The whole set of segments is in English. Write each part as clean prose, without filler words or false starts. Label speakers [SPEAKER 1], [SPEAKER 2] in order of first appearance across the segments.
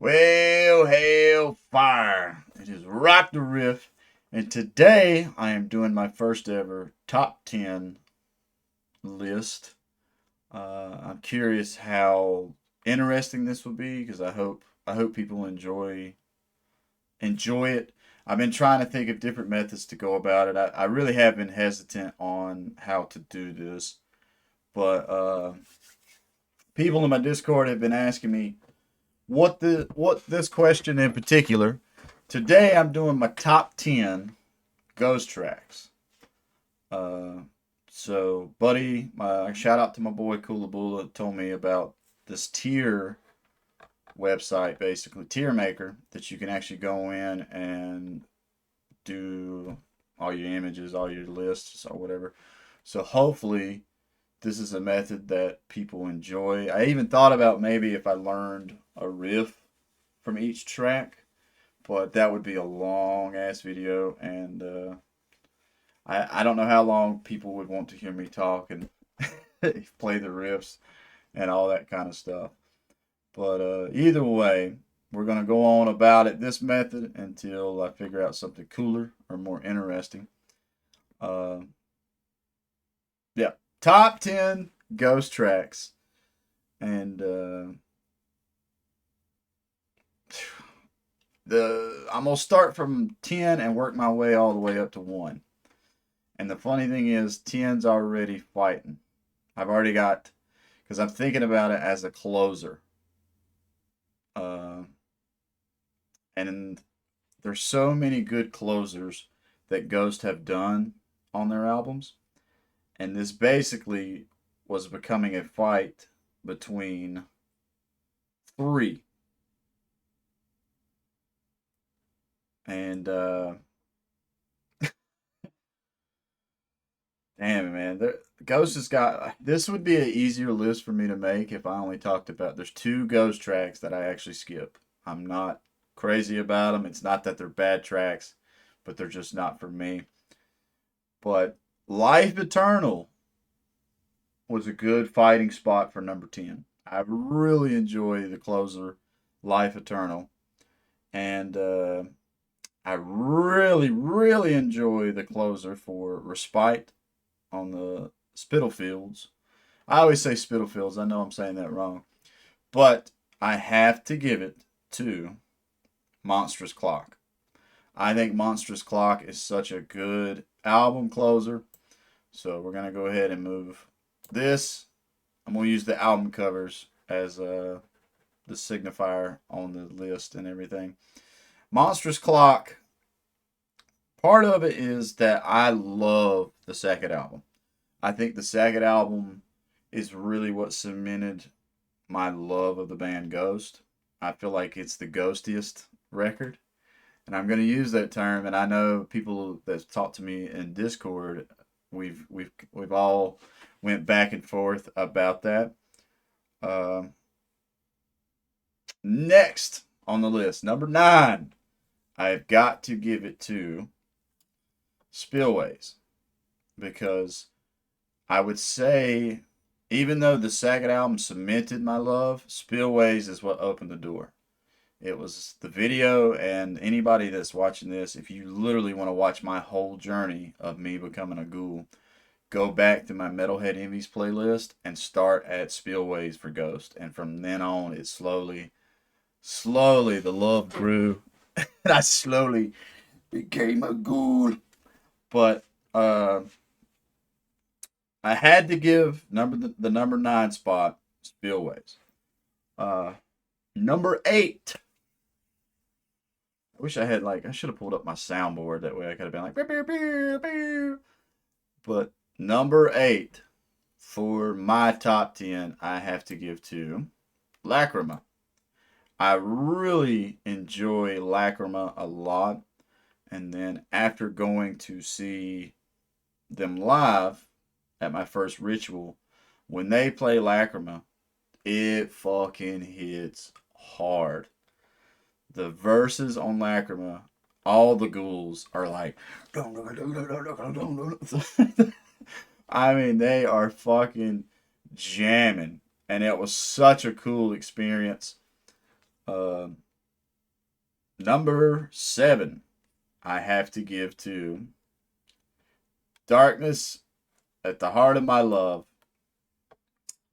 [SPEAKER 1] Well, hail fire. It is Rock the Riff, and today I am doing my first ever top 10 list. I'm curious how interesting this will be because I hope people enjoy it. I've been trying to think of different methods to go about it. I really have been hesitant on how to do this, but people in my Discord have been asking me what this question in particular. Today I'm doing my top 10 ghost tracks. Uh, so buddy, my shout out to my boy Coolabula told me about this tier website, basically tier maker that you can actually go in and do all your images, all your lists or whatever. So hopefully this is a method that people enjoy. I even thought about maybe if I learned a riff from each track, but that would be a long ass video, and I don't know how long people would want to hear me talk and play the riffs and all that kind of stuff. But either way, we're gonna go on about it this method until I figure out something cooler or more interesting. Uh, yeah, top 10 ghost tracks, and I'm gonna start from 10 and work my way all the way up to 1. And the funny thing is, 10's already fighting. I've already got, because I'm thinking about it as a closer. Uh, and there's so many good closers that Ghost have done on their albums. And this basically was becoming a fight between three. And damn it, man. Ghost has got. This would be an easier list for me to make if I only talked about. There's two Ghost tracks that I actually skip. I'm not crazy about them. It's not that they're bad tracks, but they're just not for me. But Life Eternal was a good fighting spot for number 10. I really enjoy the closer, Life Eternal. And I really enjoy the closer for Respite on the Spitalfields. I always say Spitalfields. I know I'm saying that wrong. But I have to give it to Monstrous Clock. I think Monstrous Clock is such a good album closer. So we're going to go ahead and move this. I'm going to use the album covers as the signifier on the list and everything. Monstrous Clock, part of it is that I love the second album. I think the second album is really what cemented my love of the band Ghost. I feel like it's the ghostiest record. And I'm going to use that term, and I know people that talk to me in Discord, we've all went back and forth about that. Uh, Next on the list, number 9, I've got to give it to Spillways, because I would say, even though the second album cemented my love, Spillways is what opened the door. It was the video, and anybody that's watching this, if you literally want to watch my whole journey of me becoming a ghoul, go back to my Metalhead Envies playlist and start at Spillways for Ghost. And from then on, it slowly, the love grew, and I slowly became a ghoul. But I had to give the number 9 spot Spillways. Uh, Number 8. I wish I had, I should have pulled up my soundboard, that way I could have been like, beep, beep, beep, beep. But number 8 for my top 10, I have to give to Lacrima. I really enjoy Lacrima a lot. And then after going to see them live at my first ritual, when they play Lacrima, it fucking hits hard. The verses on Lacrima, all the ghouls are like, I mean, they are fucking jamming, and it was such a cool experience. Number 7, I have to give to Darkness at the Heart of My Love.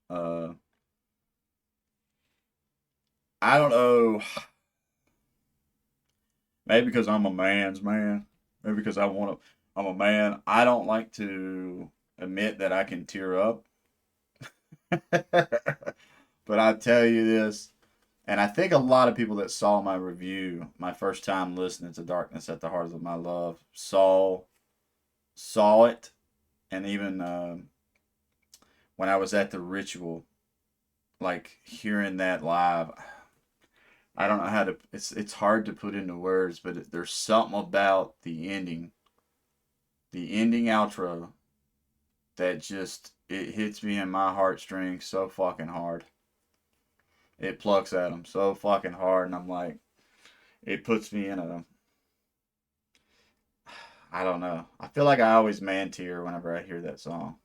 [SPEAKER 1] Uh, I don't know. Maybe because I'm a man's man. Maybe because I'm a man. I don't like to admit that I can tear up. But I tell you this, and I think a lot of people that saw my review, my first time listening to Darkness at the Heart of My Love, saw it, and even when I was at the ritual, like hearing that live, I don't know how to. It's hard to put into words, but there's something about the ending outro that just it hits me in my heartstrings so fucking hard. It plucks at them so fucking hard, and I'm like, it puts me in a. I don't know. I feel like I always man tear whenever I hear that song.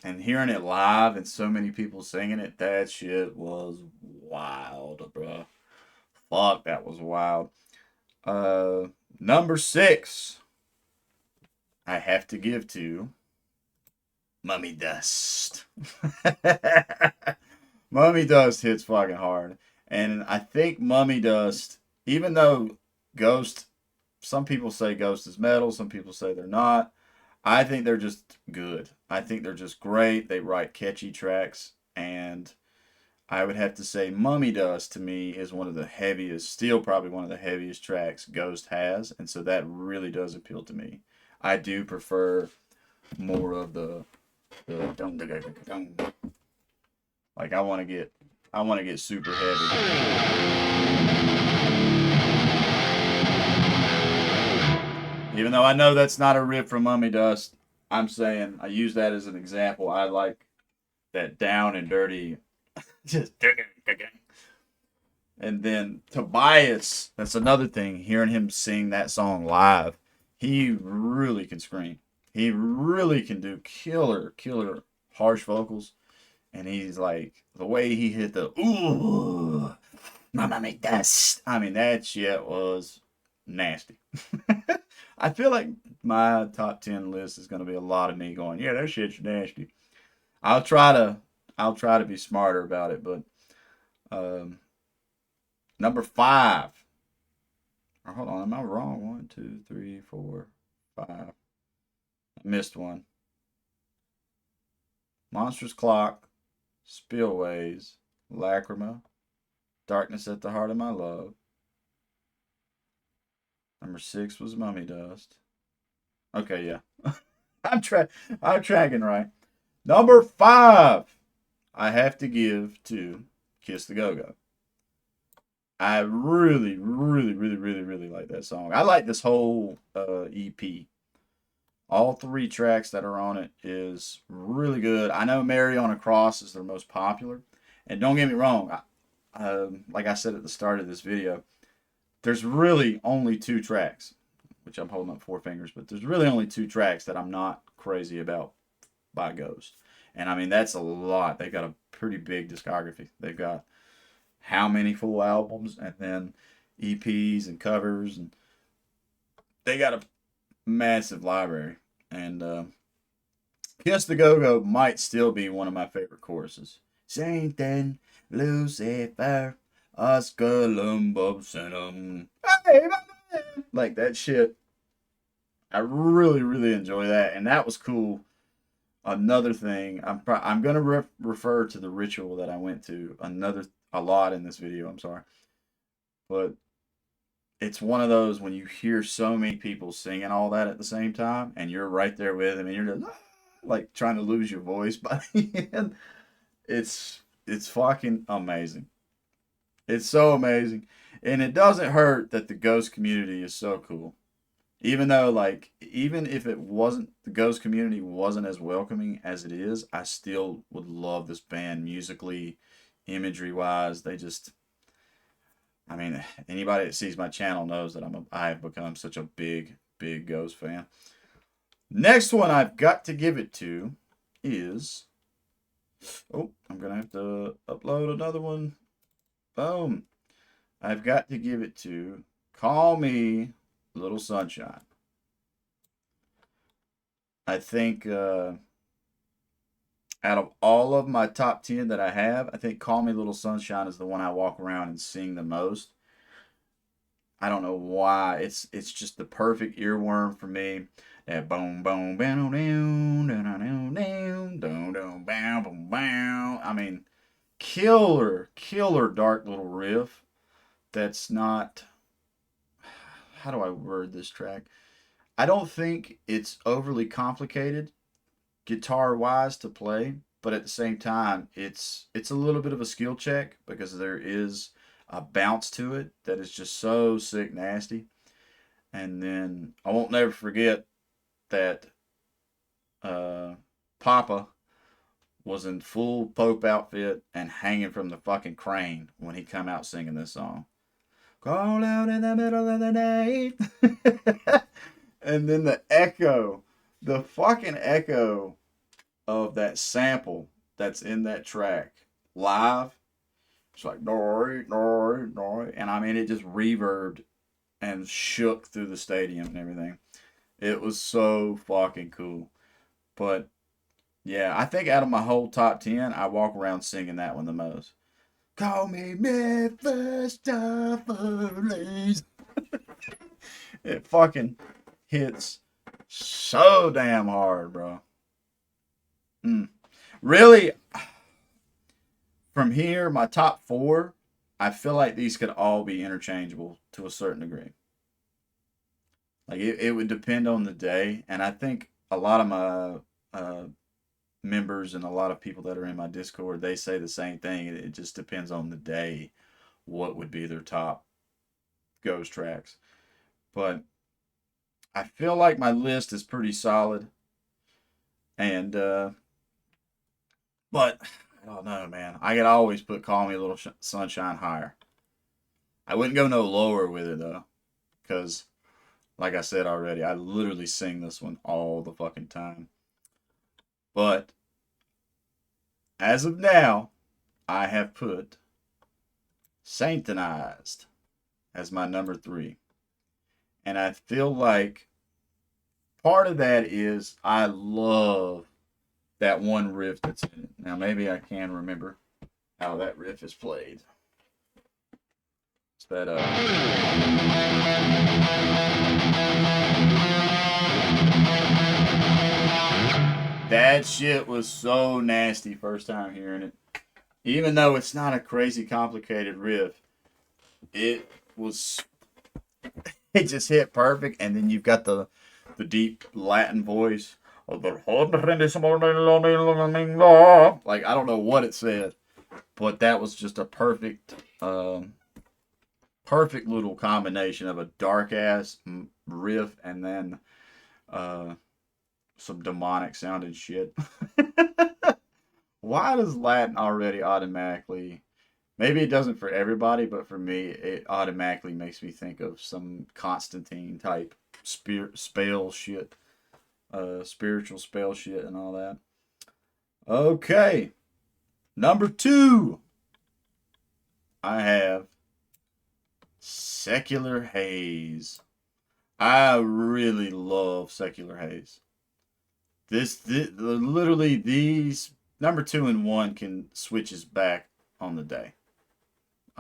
[SPEAKER 1] And hearing it live and so many people singing it, that shit was wild, bro. Fuck, that was wild. Uh, Number 6, I have to give to Mummy Dust. Mummy Dust hits fucking hard. And I think Mummy Dust, even though Ghost, some people say Ghost is metal, some people say they're not. I think they're just good. I think they're just great. They write catchy tracks. And I would have to say Mummy Dust to me is one of the heaviest, still probably one of the heaviest tracks Ghost has. And so that really does appeal to me. I do prefer more of the dum, dum, dum, dum. Like I want to get super heavy. Even though I know that's not a rip from Mummy Dust, I'm saying I use that as an example. I like that down and dirty, just and then Tobias. That's another thing. Hearing him sing that song live, he really can scream. He really can do killer harsh vocals, and he's like the way he hit the ooh, mama make dust. I mean that shit was nasty. I feel like my top 10 list is going to be a lot of me going, yeah, that shit's nasty. I'll try to I'll try to be smarter about it, but um, number 5. Or hold on, am I wrong? 1, 2, 3, 4, 5. I missed one. Monsters Clock, Spillways, Lacrima, Darkness at the Heart of My Love. Number 6 was Mummy Dust. Okay, yeah. I'm tracking right. Number 5, I have to give to Kiss the Go Go. I really like that song. I like this whole EP. All 3 tracks that are on it is really good. I know Mary on a Cross is their most popular. And don't get me wrong, like I said at the start of this video, there's really only 2 tracks, which I'm holding up 4 fingers, but there's really only 2 tracks that I'm not crazy about by Ghost. And I mean, that's a lot. They've got a pretty big discography. They've got how many full albums and then EPs and covers, and they got a massive library. And Kiss the Go Go might still be one of my favorite choruses. Satan, Lucifer, Oscar Lumbum, like that shit. I really enjoy that, and that was cool. Another thing, I'm gonna refer to the ritual that I went to a lot in this video. I'm sorry, but it's one of those when you hear so many people singing all that at the same time, and you're right there with them, and you're just like trying to lose your voice by the end. It's fucking amazing. It's so amazing, and it doesn't hurt that the ghost community is so cool. Even though, like, even if it wasn't, the ghost community wasn't as welcoming as it is, I still would love this band musically, imagery wise. They just, I mean, anybody that sees my channel knows that I have become such a big Ghost fan. Next one I've got to give it to is, oh, I'm gonna have to upload another one. Boom. I've got to give it to Call Me Little Sunshine. I think out of all of my top 10 that I have, I think Call Me Little Sunshine is the one I walk around and sing the most. I don't know why. It's just the perfect earworm for me. That boom boom boom down down down down down down bow boom bow. I mean, killer dark little riff. That's not. How do I word this track? I don't think it's overly complicated guitar wise to play, but at the same time, it's a little bit of a skill check because there is a bounce to it that is just so sick nasty. And then I won't never forget that uh, Papa was in full Pope outfit and hanging from the fucking crane when he come out singing this song. Call out in the middle of the night. And then the fucking echo of that sample that's in that track live. It's like dory, dory, dory. And I mean it just reverbed and shook through the stadium and everything. It was so fucking cool. But yeah, I think out of my whole top 10, I walk around singing that one the most. Call me Mephistopheles. It fucking hits so damn hard, bro. Mm. Really, from here, my top four, I feel like these could all be interchangeable to a certain degree. Like it would depend on the day, and I think a lot of my members and a lot of people that are in my Discord, they say the same thing. It just depends on the day what would be their top ghost tracks. But I feel like my list is pretty solid, and but I don't know, man. I could always put "Call Me a Little Sunshine" higher. I wouldn't go no lower with it though, because like I said already, I literally sing this one all the fucking time. But as of now, I have put Sanctinized as my number three. And I feel like part of that is I love that one riff that's in it. Now, maybe I can remember how that riff is played. It's that, that shit was so nasty first time hearing it. Even though it's not a crazy complicated riff, it was it just hit perfect, and then you've got the deep Latin voice. Like I don't know what it said, but that was just a perfect little combination of a dark ass riff and then uh, some demonic sounding shit. Why does Latin already automatically? Maybe it doesn't for everybody, but for me, it automatically makes me think of some Constantine type spell shit, spiritual spell shit, and all that. Okay, number two, I have Secular Haze. I really love Secular Haze. This literally these number two and one can switches back on the day.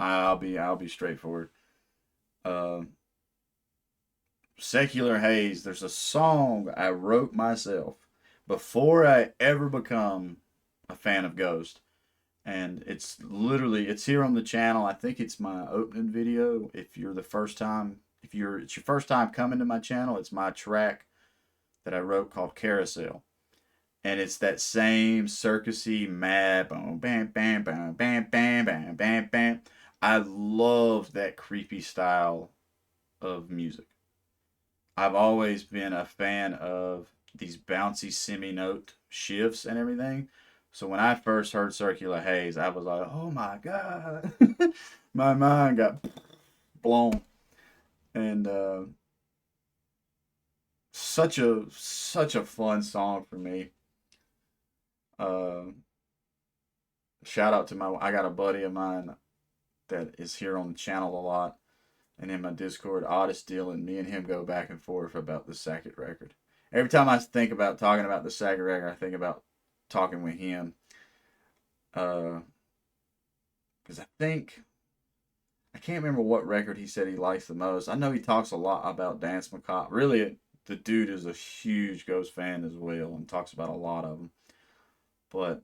[SPEAKER 1] I'll be straightforward. Uh, Secular Haze. There's a song I wrote myself before I ever become a fan of Ghost, and it's here on the channel. I think it's my opening video. If you're the first time, if you're it's your first time coming to my channel, it's my track that I wrote called Carousel, and it's that same circusy mad bam bam bam bam bam bam bam bam bam. I love that creepy style of music. I've always been a fan of these bouncy semi note shifts and everything. So when I first heard Circular Haze, I was like, "Oh my god!" My mind got blown, and such a fun song for me. Uh, Shout out to I got a buddy of mine that is here on the channel a lot and in my Discord, Otis Dillon. Me and him go back and forth about the Sackett record. Every time I think about talking about the Sackett record, I think about talking with him. Because I can't remember what record he said he likes the most. I know he talks a lot about Dance Macabre. Really, the dude is a huge Ghost fan as well and talks about a lot of them. But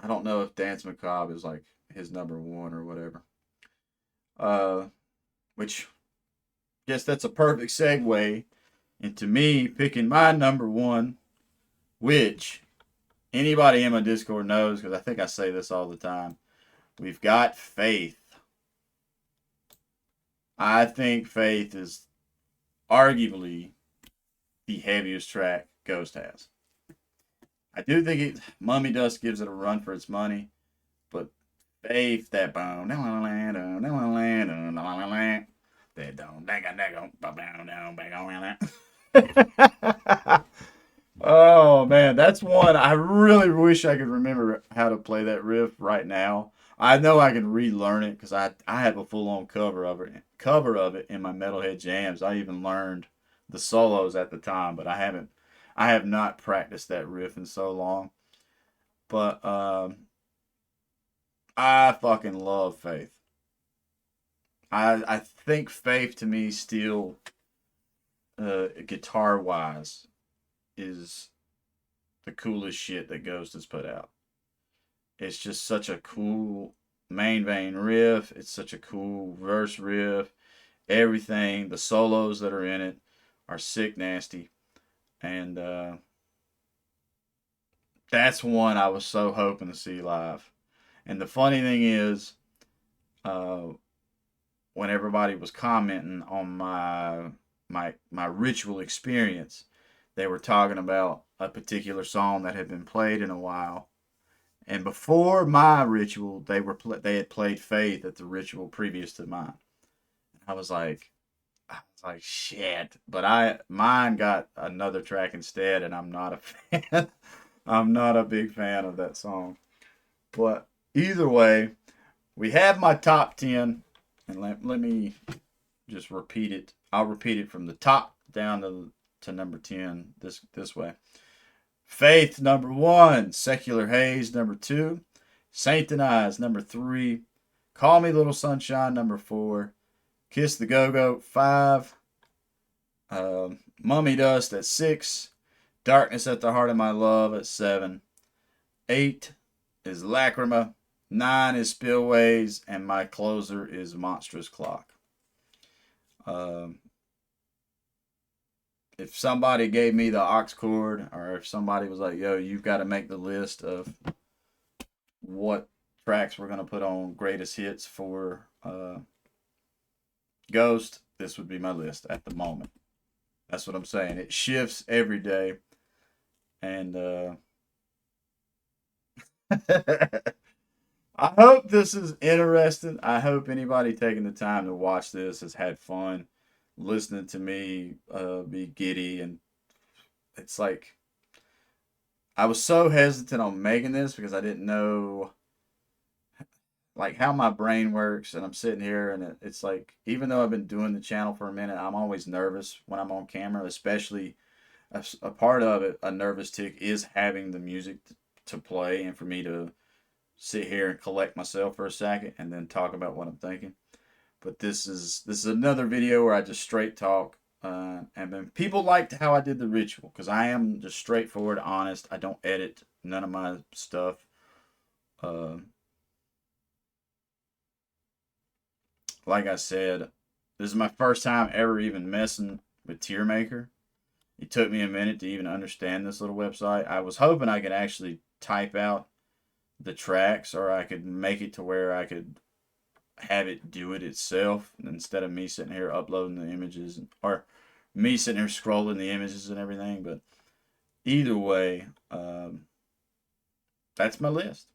[SPEAKER 1] I don't know if Dance Macabre is like his number one or whatever. Which, guess that's a perfect segue into me picking my number one, which anybody in my Discord knows because I think I say this all the time. We've got Faith. I think Faith is arguably the heaviest track Ghost has. I do think Mummy Dust gives it a run for its money, but Faith, that bone, that don't. Oh man, that's one I really wish I could remember how to play that riff right now. I know I can relearn it because I have a full on cover of it in my metalhead jams. I even learned the solos at the time, but I have not practiced that riff in so long. But I fucking love Faith. I think Faith to me still guitar wise is the coolest shit that Ghost has put out. It's just such a cool main vein riff. It's such a cool verse riff. Everything, the solos that are in it are sick nasty. And that's one I was so hoping to see live. And the funny thing is, uh, when everybody was commenting on my ritual experience, they were talking about a particular song that had been played in a while. And before my ritual, they had played Faith at the ritual previous to mine. I was like, shit. But mine got another track instead, and I'm not a fan. I'm not a big fan of that song. But either way, we have my top 10, and let me just repeat it. I'll repeat it from the top down to number 10 this way. Faith, number 1. Secular Haze, number 2. Saint Denis, number 3. Call Me Little Sunshine, number 4. Kiss the Go-Go, 5. Mummy Dust at 6. Darkness at the Heart of My Love at 7. 8 is Lacrima. 9 is Spillways. And my closer is Monstrous Clock. If somebody gave me the aux chord, or if somebody was like, yo, you've got to make the list of what tracks we're going to put on greatest hits for Ghost, this would be my list at the moment. That's what I'm saying. It shifts every day. And I hope this is interesting. I hope anybody taking the time to watch this has had fun listening to me be giddy. And it's like, I was so hesitant on making this because I didn't know like how my brain works. And I'm sitting here and it's like, even though I've been doing the channel for a minute, I'm always nervous when I'm on camera, especially a part of it, a nervous tick is having the music to play and for me to sit here and collect myself for a second and then talk about what I'm thinking. But this is another video where I just straight talk. And then people liked how I did the ritual because I am just straightforward, honest. I don't edit none of my stuff. Like I said, this is my first time ever even messing with Tiermaker. It took me a minute to even understand this little website. I was hoping I could actually type out the tracks, or I could make it to where I could have it do it itself instead of me sitting here uploading the images, or me sitting here scrolling the images and everything. But either way, that's my list.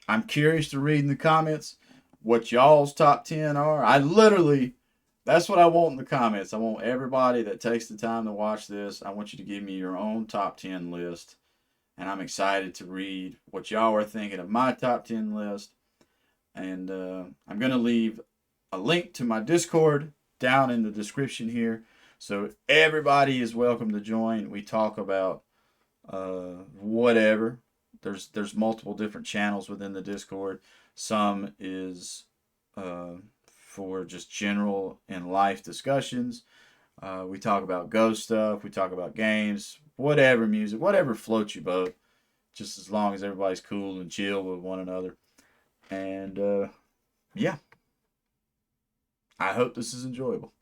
[SPEAKER 1] I'm curious to read in the comments what y'all's top 10 are. That's what I want in the comments. I want everybody that takes the time to watch this, I want you to give me your own top 10 list. And I'm excited to read what y'all are thinking of my top 10 list. And I'm going to leave a link to my Discord down in the description here. So everybody is welcome to join. We talk about whatever. There's multiple different channels within the Discord. Some is for just general and life discussions. We talk about ghost stuff. We talk about games, whatever music, whatever floats your boat. Just as long as everybody's cool and chill with one another. And yeah, I hope this is enjoyable.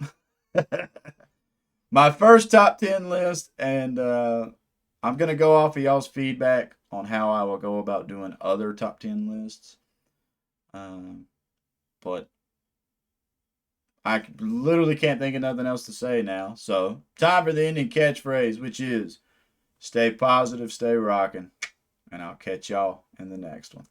[SPEAKER 1] My first top 10 list, and I'm going to go off of y'all's feedback on how I will go about doing other top 10 lists. But I literally can't think of nothing else to say now. So, time for the ending catchphrase, which is stay positive, stay rocking, and I'll catch y'all in the next one.